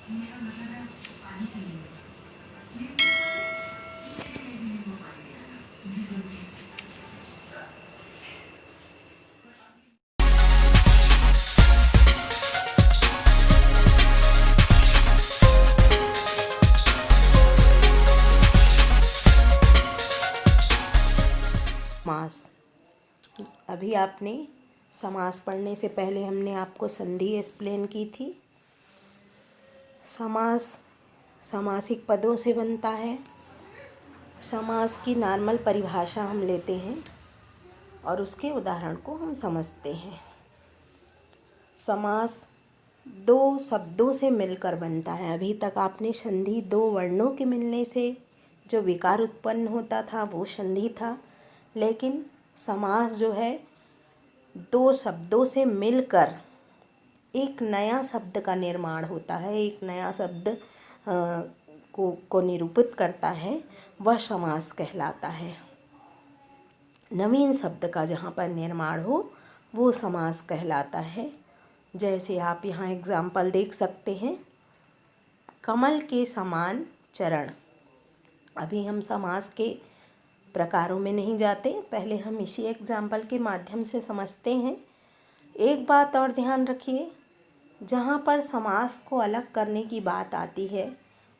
समास। अभी आपने समास पढ़ने से पहले हमने आपको संधि एक्सप्लेन की थी। समास समासिक पदों से बनता है। समास की नॉर्मल परिभाषा हम लेते हैं और उसके उदाहरण को हम समझते हैं। समास दो शब्दों से मिलकर बनता है। अभी तक आपने संधि दो वर्णों के मिलने से जो विकार उत्पन्न होता था वो संधि था, लेकिन समास जो है दो शब्दों से मिलकर एक नया शब्द का निर्माण होता है, एक नया शब्द को निरूपित करता है, वह समास कहलाता है। नवीन शब्द का जहाँ पर निर्माण हो वो समास कहलाता है। जैसे आप यहाँ एग्जाम्पल देख सकते हैं, कमल के समान चरण। अभी हम समास के प्रकारों में नहीं जाते, पहले हम इसी एग्जाम्पल के माध्यम से समझते हैं। एक बात और ध्यान रखिए, जहाँ पर समास को अलग करने की बात आती है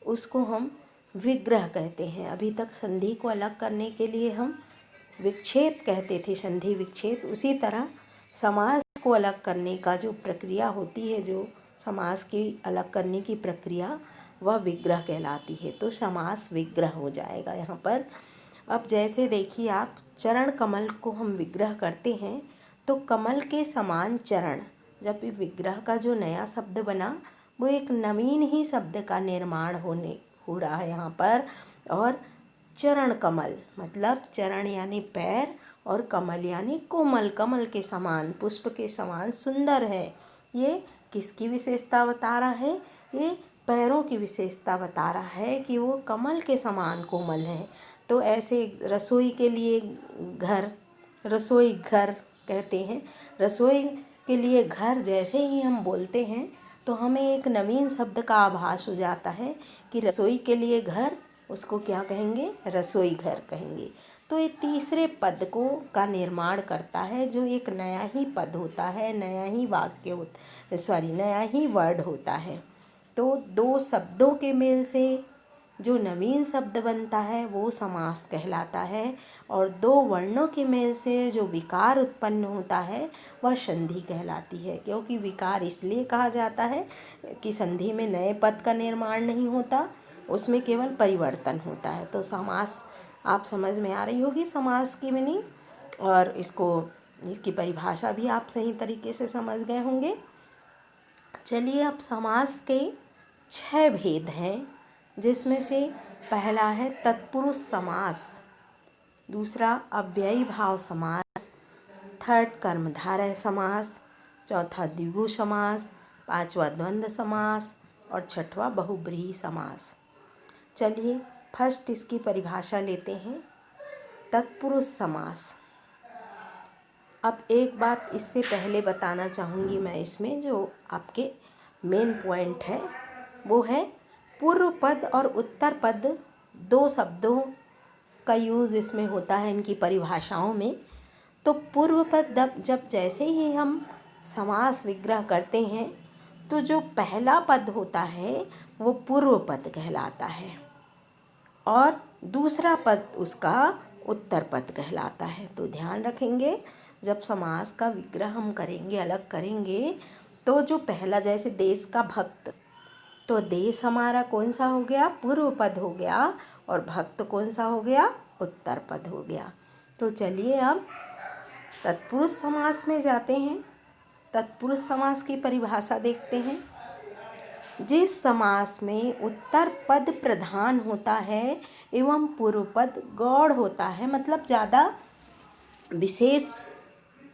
उसको हम विग्रह कहते हैं। अभी तक संधि को अलग करने के लिए हम विच्छेद कहते थे, संधि विच्छेद। उसी तरह समास को अलग करने का जो प्रक्रिया होती है, जो समास की अलग करने की प्रक्रिया, वह विग्रह कहलाती है। तो समास विग्रह हो जाएगा यहाँ पर। अब जैसे देखिए आप, चरण कमल को हम विग्रह करते हैं तो कमल के समान चरण, जब विग्रह का जो नया शब्द बना वो एक नवीन ही शब्द का निर्माण हो रहा है यहाँ पर। और चरण कमल मतलब चरण यानी पैर और कमल यानी कोमल, कमल के समान, पुष्प के समान सुंदर है। ये किसकी विशेषता बता रहा है? ये पैरों की विशेषता बता रहा है कि वो कमल के समान कोमल है। तो ऐसे रसोई के लिए घर, रसोई घर कहते हैं। रसोई के लिए घर जैसे ही हम बोलते हैं तो हमें एक नवीन शब्द का आभास हो जाता है कि रसोई के लिए घर, उसको क्या कहेंगे? रसोई घर कहेंगे। तो ये तीसरे पद का निर्माण करता है, जो एक नया ही पद होता है, नया ही वाक्य नया ही वर्ड होता है। तो दो शब्दों के मेल से जो नवीन शब्द बनता है वो समास कहलाता है, और दो वर्णों के मेल से जो विकार उत्पन्न होता है वह संधि कहलाती है। क्योंकि विकार इसलिए कहा जाता है कि संधि में नए पद का निर्माण नहीं होता, उसमें केवल परिवर्तन होता है। तो समास आप समझ में आ रही होगी, समास की मीनिंग, और इसकी परिभाषा भी आप सही तरीके से समझ गए होंगे। चलिए, अब समास के 6 भेद हैं, जिसमें से पहला है तत्पुरुष समास, दूसरा अव्ययी भाव समास, थर्ड कर्मधारय समास, चौथा द्विगु समास, पांचवा द्वंद्व समास और छठवां बहुब्रीहि समास। चलिए फर्स्ट इसकी परिभाषा लेते हैं, तत्पुरुष समास। अब एक बात इससे पहले बताना चाहूँगी मैं, इसमें जो आपके मेन पॉइंट है वो है पूर्व पद और उत्तर पद, दो शब्दों का यूज़ इसमें होता है इनकी परिभाषाओं में। तो पूर्व पद जब जैसे ही हम समास विग्रह करते हैं तो जो पहला पद होता है वो पूर्व पद कहलाता है और दूसरा पद उसका उत्तर पद कहलाता है। तो ध्यान रखेंगे, जब समास का विग्रह हम करेंगे, अलग करेंगे, तो जो पहला, जैसे देश का भक्त, तो देश हमारा कौन सा हो गया? पूर्व पद हो गया, और भक्त कौन सा हो गया? उत्तर पद हो गया। तो चलिए अब तत्पुरुष समास में जाते हैं। तत्पुरुष समास की परिभाषा देखते हैं। जिस समास में उत्तर पद प्रधान होता है एवं पूर्व पद गौड़ होता है, मतलब ज़्यादा विशेष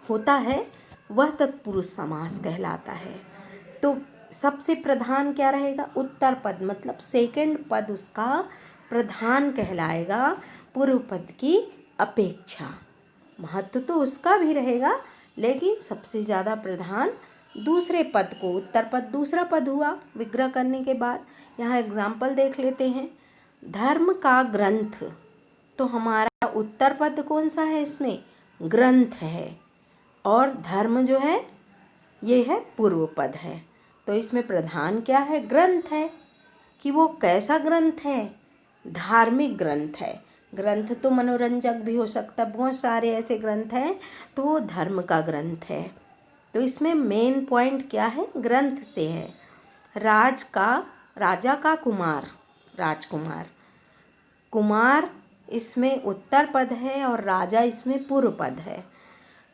होता है, वह तत्पुरुष समास कहलाता है। तो सबसे प्रधान क्या रहेगा? उत्तर पद, मतलब सेकंड पद उसका प्रधान कहलाएगा पूर्व पद की अपेक्षा। महत्व तो उसका भी रहेगा, लेकिन सबसे ज़्यादा प्रधान दूसरे पद को, उत्तर पद दूसरा पद हुआ विग्रह करने के बाद। यहाँ एग्जाम्पल देख लेते हैं। धर्म का ग्रंथ, तो हमारा उत्तर पद कौन सा है इसमें? ग्रंथ है। और धर्म जो है ये है पूर्व पद है। तो इसमें प्रधान क्या है? ग्रंथ है। कि वो कैसा ग्रंथ है? धार्मिक ग्रंथ है। ग्रंथ तो मनोरंजक भी हो सकता, बहुत सारे ऐसे ग्रंथ हैं, तो वो धर्म का ग्रंथ है। तो इसमें मेन पॉइंट क्या है? ग्रंथ से है। राजा का कुमार, राजकुमार, कुमार इसमें उत्तर पद है और राजा इसमें पूर्व पद है।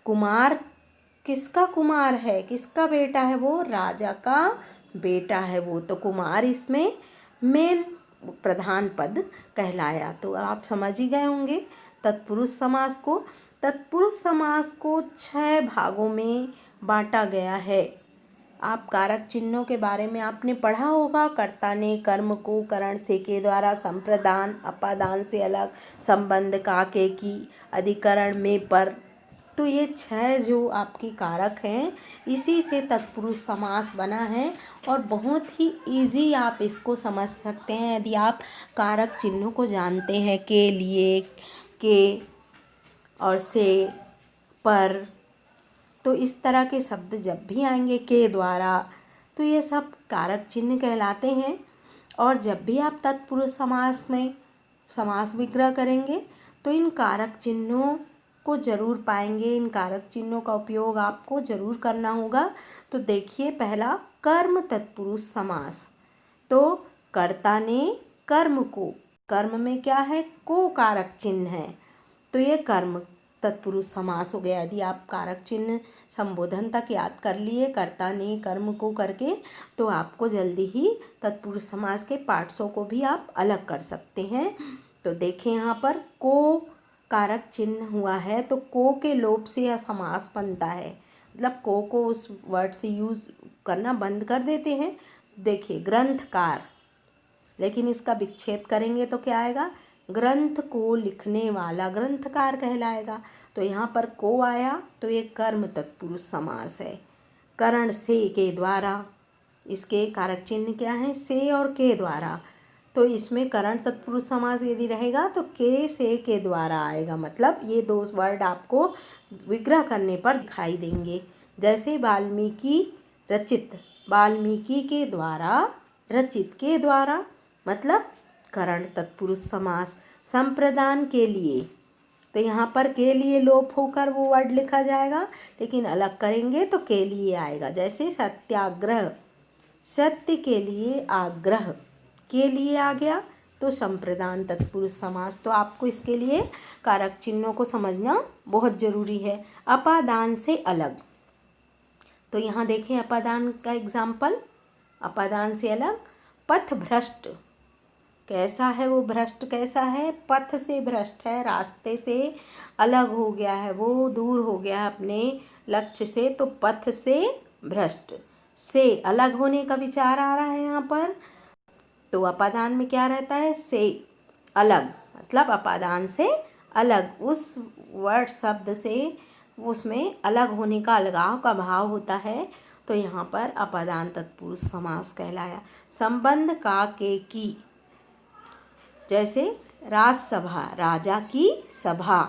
कुमार किसका कुमार है? किसका बेटा है वो? राजा का बेटा है वो। तो कुमार इसमें मेन प्रधान पद कहलाया। तो आप समझ ही गए होंगे तत्पुरुष समास को। तत्पुरुष समास को 6 भागों में बांटा गया है। आप कारक चिन्हों के बारे में आपने पढ़ा होगा। कर्ता ने कर्म को करण से के द्वारा, संप्रदान अपादान से अलग, संबंध का के की, अधिकरण में पर। तो ये 6 जो आपकी कारक हैं, इसी से तत्पुरुष समास बना है और बहुत ही इजी आप इसको समझ सकते हैं यदि आप कारक चिन्हों को जानते हैं। के लिए, के और से, पर। तो इस तरह के शब्द जब भी आएंगे के द्वारा, तो ये सब कारक चिन्ह कहलाते हैं। और जब भी आप तत्पुरुष समास में समास विग्रह करेंगे तो इन कारक चिन्हों को जरूर पाएंगे। इन कारक चिन्हों का उपयोग आपको जरूर करना होगा। तो देखिए, पहला कर्म तत्पुरुष समास। तो कर्ता ने कर्म को, कर्म में क्या है? को कारक चिन्ह है, तो ये कर्म तत्पुरुष समास हो गया। यदि आप कारक चिन्ह संबोधन तक याद कर लिए कर्ता ने कर्म को करके, तो आपको जल्दी ही तत्पुरुष समास के पार्ट्सों को भी आप अलग कर सकते हैं। तो देखें, यहाँ पर को कारक चिन्ह हुआ है, तो को के लोप से यह समास बनता है। मतलब को उस वर्ड से यूज़ करना बंद कर देते हैं। देखिए, ग्रंथकार, लेकिन इसका विच्छेद करेंगे तो क्या आएगा? ग्रंथ को लिखने वाला ग्रंथकार कहलाएगा। तो यहाँ पर को आया तो ये कर्म तत्पुरुष समास है। करण से के द्वारा, इसके कारक चिन्ह क्या है? से और के द्वारा। तो इसमें करण तत्पुरुष समास यदि रहेगा तो के से के द्वारा आएगा। मतलब ये 2 वर्ड आपको विग्रह करने पर दिखाई देंगे। जैसे वाल्मीकि रचित, वाल्मीकि के द्वारा, रचित के द्वारा, मतलब करण तत्पुरुष समास। संप्रदान के लिए, तो यहाँ पर के लिए लोप होकर वो वर्ड लिखा जाएगा, लेकिन अलग करेंगे तो के लिए आएगा। जैसे सत्याग्रह, सत्य के लिए आग्रह, के लिए आ गया, तो संप्रदान तत्पुरुष समास। तो आपको इसके लिए कारक चिन्हों को समझना बहुत ज़रूरी है। अपादान से अलग, तो यहाँ देखें अपादान का एग्जाम्पल। अपादान से अलग, पथ भ्रष्ट, कैसा है वो? भ्रष्ट कैसा है? पथ से भ्रष्ट है, रास्ते से अलग हो गया है, वो दूर हो गया है अपने लक्ष्य से। तो पथ से भ्रष्ट, से अलग होने का विचार आ रहा है यहाँ पर। तो अपादान में क्या रहता है? से अलग, मतलब अपादान से अलग, उस वर्ड शब्द से उसमें अलग होने का, अलगाव का भाव होता है। तो यहाँ पर अपादान तत्पुरुष समास कहलाया। संबंध का के की, जैसे राजसभा, राजा की सभा,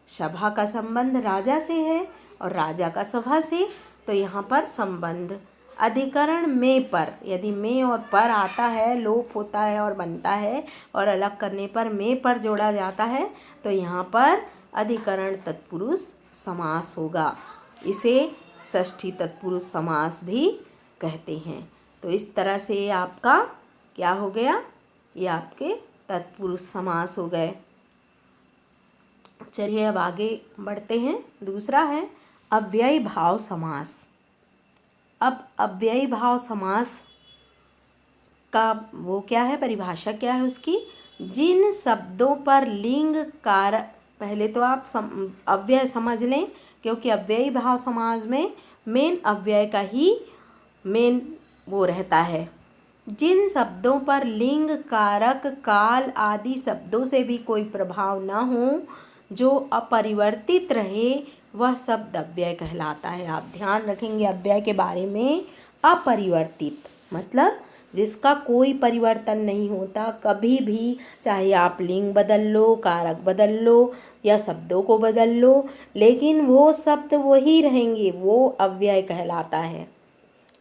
सभा का संबंध राजा से है और राजा का सभा से, तो यहाँ पर संबंध। अधिकरण में पर, यदि में और पर आता है, लोप होता है और बनता है और अलग करने पर में पर जोड़ा जाता है, तो यहाँ पर अधिकरण तत्पुरुष समास होगा। इसे षष्ठी तत्पुरुष समास भी कहते हैं। तो इस तरह से आपका क्या हो गया? ये आपके तत्पुरुष समास हो गए। चलिए अब आगे बढ़ते हैं। दूसरा है अव्ययी भाव समास। अब अव्ययी भाव समास का वो क्या है, परिभाषा क्या है उसकी? जिन शब्दों पर लिंग कारक, पहले तो आप अव्यय समझ लें, क्योंकि अव्ययी भाव समास में मेन अव्यय का ही मेन वो रहता है। जिन शब्दों पर लिंग कारक काल आदि शब्दों से भी कोई प्रभाव न हो, जो अपरिवर्तित रहे, वह शब्द अव्यय कहलाता है। आप ध्यान रखेंगे अव्यय के बारे में। अपरिवर्तित मतलब जिसका कोई परिवर्तन नहीं होता कभी भी, चाहे आप लिंग बदल लो, कारक बदल लो या शब्दों को बदल लो, लेकिन वो शब्द वही रहेंगे, वो अव्यय कहलाता है।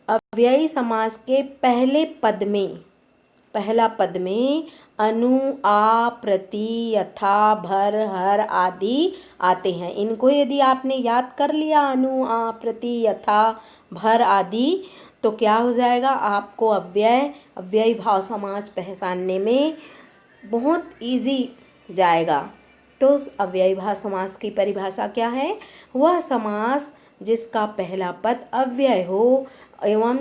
अव्ययी समास के पहले पद में, पहला पद में अनु, आ, प्रति, यथा, भर, हर आदि आते हैं। इनको यदि आपने याद कर लिया अनु, आ, प्रति, यथा, भर आदि, तो क्या हो जाएगा, आपको अव्ययी भाव समास पहचानने में बहुत इजी जाएगा। तो अव्ययी भाव समास की परिभाषा क्या है? वह समास जिसका पहला पद अव्यय हो एवं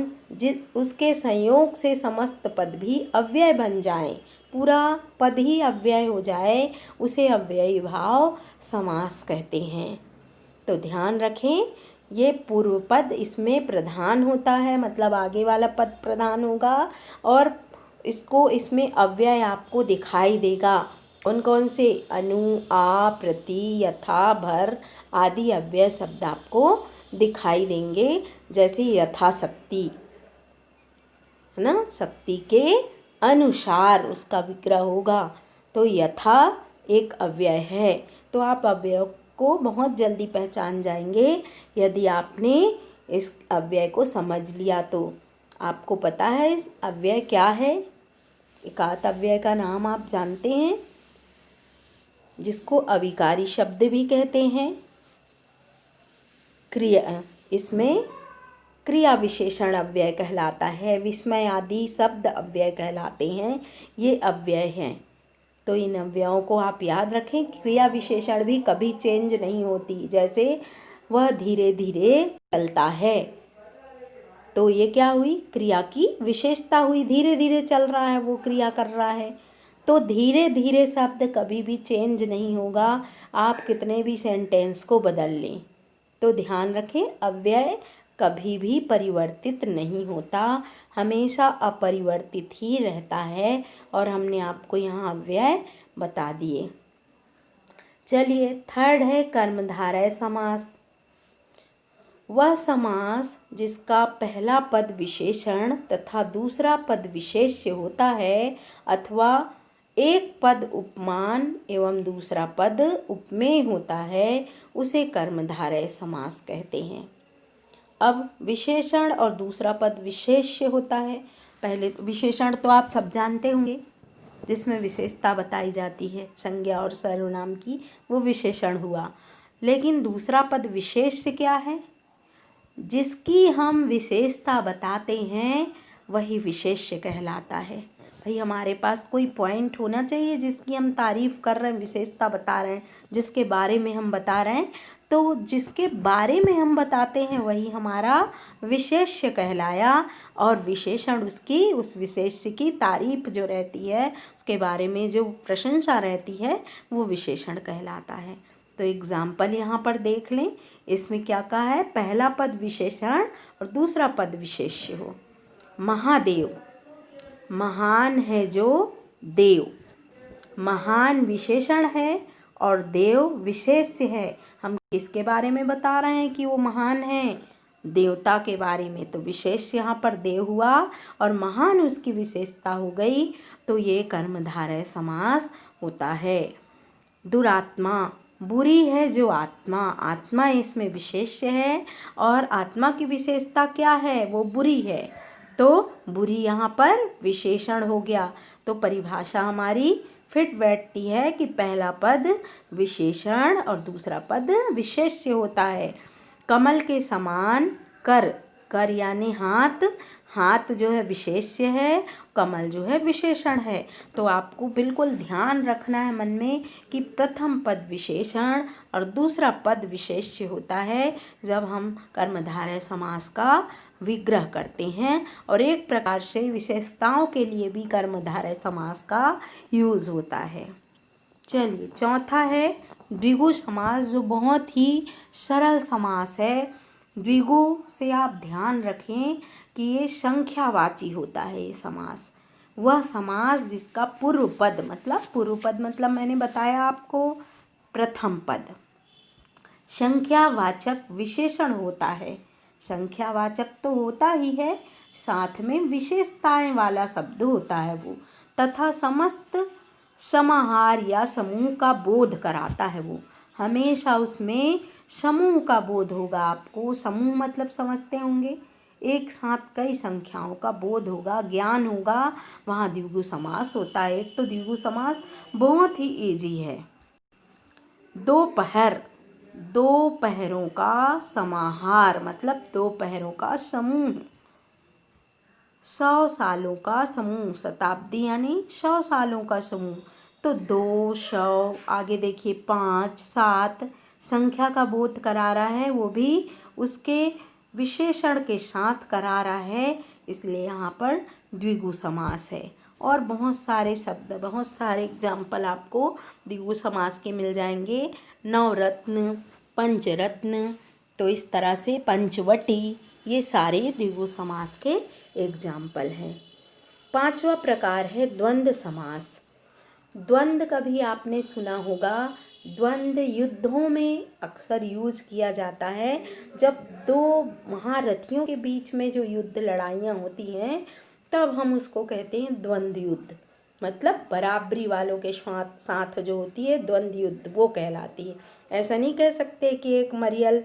उसके संयोग से समस्त पद भी अव्यय बन जाएं, पूरा पद ही अव्यय हो जाए, उसे अव्ययी भाव समास कहते हैं। तो ध्यान रखें, ये पूर्व पद इसमें प्रधान होता है, मतलब आगे वाला पद प्रधान होगा और इसमें अव्यय आपको दिखाई देगा। कौन कौन से? अनु, आ, प्रति, यथा, भर आदि अव्यय शब्द आपको दिखाई देंगे। जैसे यथाशक्ति है ना, शक्ति के अनुसार उसका विग्रह होगा, तो यथा एक अव्यय है। तो आप अव्यय को बहुत जल्दी पहचान जाएंगे यदि आपने इस अव्यय को समझ लिया। तो आपको पता है इस अव्यय क्या है? एकात अव्यय का नाम आप जानते हैं, जिसको अविकारी शब्द भी कहते हैं। इसमें क्रिया विशेषण अव्यय कहलाता है, विस्मय आदि शब्द अव्यय कहलाते हैं, ये अव्यय हैं। तो इन अव्ययों को आप याद रखें। क्रिया विशेषण भी कभी चेंज नहीं होती, जैसे वह धीरे धीरे चलता है, तो ये क्या हुई? क्रिया की विशेषता हुई, धीरे धीरे चल रहा है, वो क्रिया कर रहा है। तो धीरे धीरे शब्द कभी भी चेंज नहीं होगा, आप कितने भी सेंटेंस को बदल लें। तो ध्यान रखें, अव्यय कभी भी परिवर्तित नहीं होता, हमेशा अपरिवर्तित ही रहता है। और हमने आपको यहाँ अव्यय बता दिए। चलिए, थर्ड है कर्मधारय समास। वह समास जिसका पहला पद विशेषण तथा दूसरा पद विशेष्य होता है, अथवा एक पद उपमान एवं दूसरा पद उपमेय होता है, उसे कर्मधारय समास कहते हैं। अब विशेषण और दूसरा पद विशेष्य होता है। पहले तो विशेषण तो आप सब जानते होंगे, जिसमें विशेषता बताई जाती है, संज्ञा और सर्वनाम की, वो विशेषण हुआ। लेकिन दूसरा पद विशेष्य क्या है? जिसकी हम विशेषता बताते हैं वही विशेष्य कहलाता है। भाई, हमारे पास कोई पॉइंट होना चाहिए जिसकी हम तारीफ़ कर रहे हैं, विशेषता बता रहे हैं, जिसके बारे में हम बता रहे हैं, तो जिसके बारे में हम बताते हैं वही हमारा विशेष्य कहलाया। और विशेषण उसकी, उस विशेष्य की तारीफ़ जो रहती है, उसके बारे में जो प्रशंसा रहती है, वो विशेषण कहलाता है। तो एग्जाम्पल यहाँ पर देख लें, इसमें क्या कहा है? पहला पद विशेषण और दूसरा पद विशेष्य हो। महादेव, महान है जो देव, महान विशेषण है और देव विशेष्य है। हम किसके बारे में बता रहे हैं कि वो महान है? देवता के बारे में। तो विशेष यहाँ पर देव हुआ और महान उसकी विशेषता हो गई, तो ये कर्मधारय समास होता है। दुरात्मा, बुरी है जो आत्मा, आत्मा इसमें विशेष्य है और आत्मा की विशेषता क्या है? वो बुरी है, तो बुरी यहाँ पर विशेषण हो गया। तो परिभाषा हमारी फिट बैठती है कि पहला पद विशेषण और दूसरा पद विशेष्य होता है। कमल के समान कर, कर यानी हाथ, हाथ जो है विशेष्य है, कमल जो है विशेषण है। तो आपको बिल्कुल ध्यान रखना है मन में कि प्रथम पद विशेषण और दूसरा पद विशेष्य होता है जब हम कर्मधारय समास का विग्रह करते हैं, और एक प्रकार से विशेषताओं के लिए भी कर्मधारय समास का यूज़ होता है। चलिए, चौथा है द्विगु समास, जो बहुत ही सरल समास है। द्विगु से आप ध्यान रखें कि ये संख्यावाची होता है। ये समास वह समास जिसका पूर्व पद मतलब मैंने बताया आपको प्रथम पद, संख्यावाचक विशेषण होता है। संख्यावाचक तो होता ही है, साथ में विशेषताएं वाला शब्द होता है वो, तथा समस्त समाहार या समूह का बोध कराता है वो। हमेशा उसमें समूह का बोध होगा आपको। समूह मतलब समझते होंगे, एक साथ कई संख्याओं का बोध होगा, ज्ञान होगा, वहाँ द्विगु समास होता है। एक तो द्विगु समास बहुत ही इजी है। दोपहर, दो पहरों का समाहार मतलब दो पहरों का समूह। 100 सालों का समूह, शताब्दी यानी 100 सालों का समूह। तो 200, आगे देखिए 5, 7 संख्या का बोध करा रहा है, वो भी उसके विशेषण के साथ करा रहा है, इसलिए यहाँ पर द्विगु समास है। और बहुत सारे शब्द, बहुत सारे एग्जाम्पल आपको द्विगु समास के मिल जाएंगे। नवरत्न, पंचरत्न, तो इस तरह से पंचवटी, ये सारे द्विगु समास के एग्जाम्पल हैं। 5वां प्रकार है द्वंद्व समास। द्वंद्व कभी आपने सुना होगा। द्वंद्व युद्धों में अक्सर यूज किया जाता है। जब दो महारथियों के बीच में जो युद्ध लड़ाइयाँ होती हैं, तब हम उसको कहते हैं द्वंद्व युद्ध। मतलब बराबरी वालों के साथ जो होती है द्वंद्व युद्ध, वो कहलाती है। ऐसा नहीं कह सकते कि एक मरियल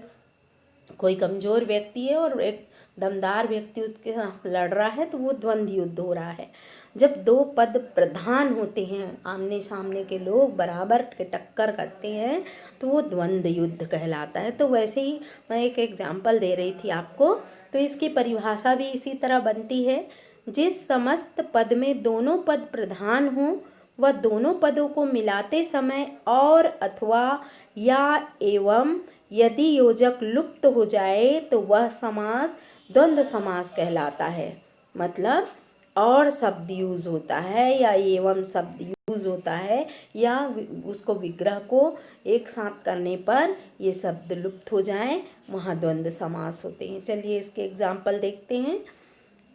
कोई कमज़ोर व्यक्ति है और एक दमदार व्यक्ति उसके साथ लड़ रहा है, तो वो द्वंद्व युद्ध हो रहा है। जब दो पद प्रधान होते हैं, आमने सामने के लोग बराबर के टक्कर करते हैं, तो वो द्वंद्व युद्ध कहलाता है। तो वैसे ही मैं एक एग्जाम्पल दे रही थी आपको, तो इसकी परिभाषा भी इसी तरह बनती है। जिस समस्त पद में दोनों पद प्रधान हों, वह दोनों पदों को मिलाते समय और अथवा या एवं यदि योजक लुप्त हो जाए तो वह समास द्वंद्व समास कहलाता है। मतलब और शब्द यूज होता है या एवं शब्द यूज होता है, या उसको विग्रह को एक साथ करने पर ये शब्द लुप्त हो जाए, वहाँ द्वंद्व समास होते हैं। चलिए इसके एग्जाम्पल देखते हैं।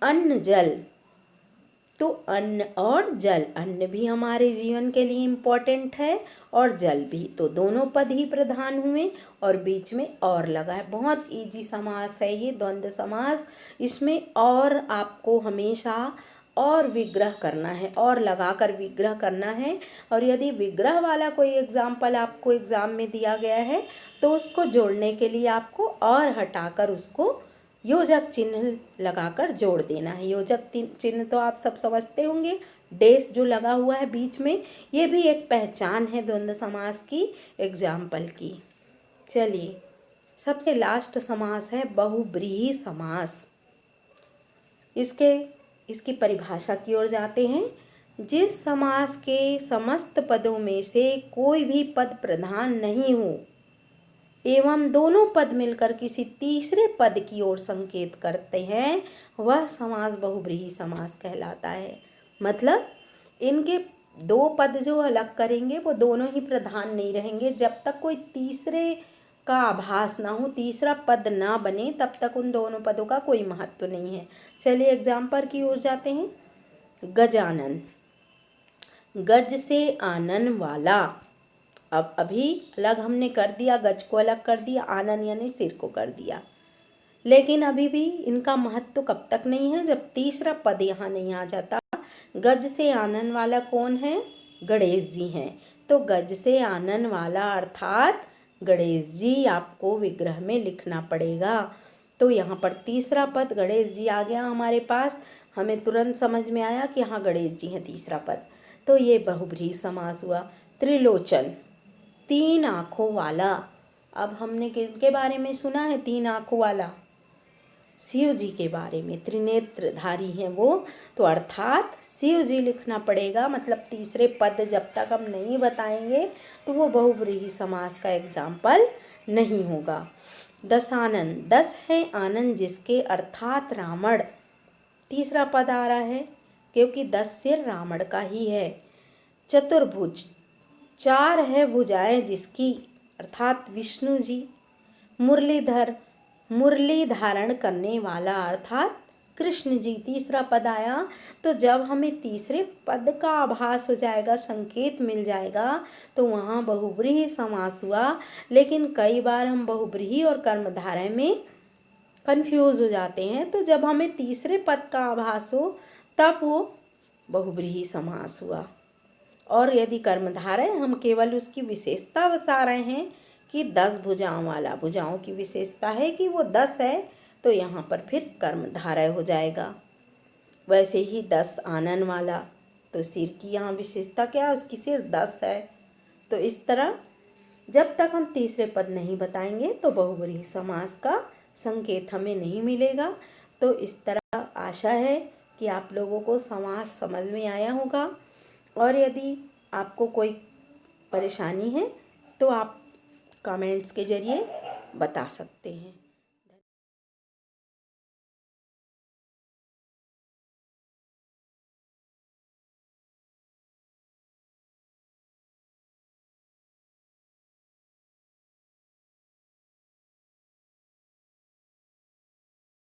अन्न जल, तो अन्न और जल, अन्न भी हमारे जीवन के लिए इम्पोर्टेंट है और जल भी, तो दोनों पद ही प्रधान हुए और बीच में और लगा है। बहुत इजी समास है ये द्वंद्व समास। इसमें और आपको हमेशा और विग्रह करना है, और लगाकर विग्रह करना है। और यदि विग्रह वाला कोई एग्जाम्पल आपको एग्ज़ाम में दिया गया है, तो उसको जोड़ने के लिए आपको और हटाकर उसको योजक चिन्ह लगाकर जोड़ देना है। योजक चिन्ह तो आप सब समझते होंगे, डेश जो लगा हुआ है बीच में, ये भी एक पहचान है द्वंद्व समास की, एग्जाम्पल की। चलिए सबसे लास्ट समास है बहुब्रीहि समास। इसकी परिभाषा की ओर जाते हैं। जिस समास के समस्त पदों में से कोई भी पद प्रधान नहीं हो एवं दोनों पद मिलकर किसी तीसरे पद की ओर संकेत करते हैं, वह समास बहुब्रीहि समास कहलाता है। मतलब इनके दो पद जो अलग करेंगे वो दोनों ही प्रधान नहीं रहेंगे। जब तक कोई तीसरे का आभास ना हो, तीसरा पद ना बने, तब तक उन दोनों पदों का कोई महत्व नहीं है। चलिए एग्जाम्पल की ओर जाते हैं। गजानन, गज से आनन वाला। अब अभी अलग हमने कर दिया, गज को अलग कर दिया, आनन यानी सिर को कर दिया, लेकिन अभी भी इनका महत्व कब तक नहीं है, जब तीसरा पद यहाँ नहीं आ जाता। गज से आनन वाला कौन है? गणेश जी हैं। तो गज से आनन वाला अर्थात गणेश जी आपको विग्रह में लिखना पड़ेगा। तो यहाँ पर तीसरा पद गणेश जी आ गया हमारे पास, हमें तुरंत समझ में आया कि हाँ गणेश जी हैं तीसरा पद। तो ये बहुब्रीहि समास हुआ। त्रिलोचन, तीन आँखों वाला। अब हमने किसके बारे में सुना है तीन आँखों वाला? शिव जी के बारे में, त्रिनेत्रधारी हैं वो, तो अर्थात शिव जी लिखना पड़ेगा। मतलब तीसरे पद जब तक हम नहीं बताएंगे तो वो बहुब्रीहि समास का एग्जाम्पल नहीं होगा। दशानन, 10 है आनंद जिसके अर्थात रावण, तीसरा पद आ रहा है क्योंकि 10 सिर रावण का ही है। चतुर्भुज, 4 है भुजाएं जिसकी, अर्थात विष्णु जी। मुरलीधर, मुरली धारण करने वाला, अर्थात कृष्ण जी तीसरा पद आया। तो जब हमें तीसरे पद का आभास हो जाएगा, संकेत मिल जाएगा, तो वहाँ बहुब्रीहि समास हुआ। लेकिन कई बार हम बहुब्रीहि और कर्मधारय में कंफ्यूज हो जाते हैं, तो जब हमें तीसरे पद का आभास हो तब वो बहुब्रीहि समास हुआ। और यदि कर्मधारय हम केवल उसकी विशेषता बता रहे हैं कि 10 भुजाओं वाला, भुजाओं की विशेषता है कि वो 10 है, तो यहाँ पर फिर कर्मधारय हो जाएगा। वैसे ही 10 आनन वाला, तो सिर की यहाँ विशेषता क्या है, उसकी सिर 10 है। तो इस तरह जब तक हम तीसरे पद नहीं बताएंगे तो बहुब्रीहि समास का संकेत हमें नहीं मिलेगा। तो इस तरह आशा है कि आप लोगों को समास समझ में आया होगा। और यदि आपको कोई परेशानी है तो आप कमेंट्स के ज़रिए बता सकते हैं।